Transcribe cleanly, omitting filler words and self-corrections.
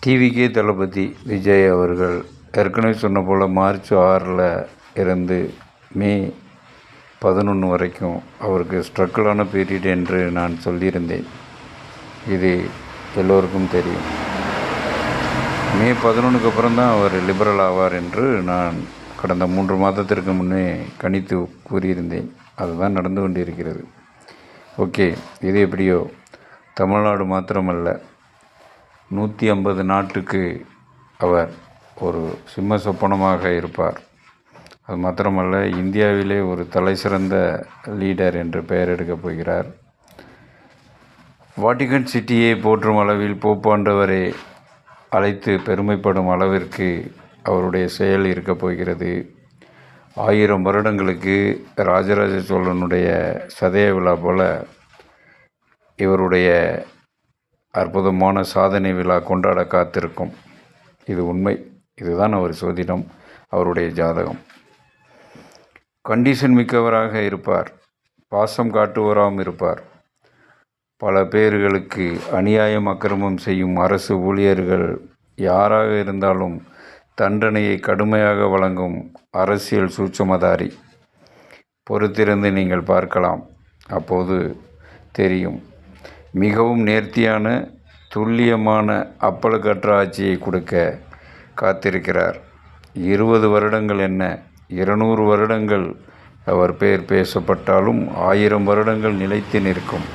TVK தளபதி விஜய் அவர்கள் ஏற்கனவே சொன்ன போல் மார்ச் 6 இருந்து மே 11 வரைக்கும் அவருக்கு ஸ்ட்ரகிளான பீரியட் என்று நான் சொல்லியிருந்தேன். இது எல்லோருக்கும் தெரியும். மே 11க்கு அப்புறம் தான் அவர் லிபரல் ஆவார் என்று நான் கடந்த 3 மாதத்திற்கு முன்னே கணித்து கூறியிருந்தேன். அதுதான் நடந்து கொண்டிருக்கிறது. ஓகே, இது எப்படியோ தமிழ்நாடு மாத்திரமல்ல, 150 நாட்டுக்கு அவர் ஒரு சிம்ம சொப்பனமாக இருப்பார். அது மாத்திரமல்ல, இந்தியாவிலே ஒரு தலை சிறந்த லீடர் என்று பெயர் எடுக்கப் போகிறார். வாட்டிகன் சிட்டியை போற்றும் அளவில் போப்பாண்டவரை அழைத்து பெருமைப்படும் அளவிற்கு அவருடைய செயல் இருக்கப் போகிறது. 1000 வருடங்களுக்கு ராஜராஜ சோழனுடைய சதய விழா போல இவருடைய அற்புதமான சாதனை விழா கொண்டாட காத்திருக்கும். இது உண்மை. இதுதான் அவர் சோதிடம், அவருடைய ஜாதகம். கண்டிஷன் மிக்கவராக இருப்பார். பாசம் காட்டுவராகவும் இருப்பார். பல பேர்களுக்கு அநியாயம் அக்கிரமம் செய்யும் அரசு ஊழியர்கள் யாராக இருந்தாலும் தண்டனையை கடுமையாக வழங்கும் அரசியல் சூட்சுமதாரி. பொறுத்திருந்து நீங்கள் பார்க்கலாம், அப்போது தெரியும். மிகவும் நேர்த்தியான துல்லியமான அப்பழுக்கற்ற ஆட்சியை கொடுக்க காத்திருக்கிறார். 20 வருடங்கள் என்ன, 200 வருடங்கள் அவர் பெயர் பேசப்பட்டாலும் 1000 வருடங்கள் நிலைத்து நிற்கும்.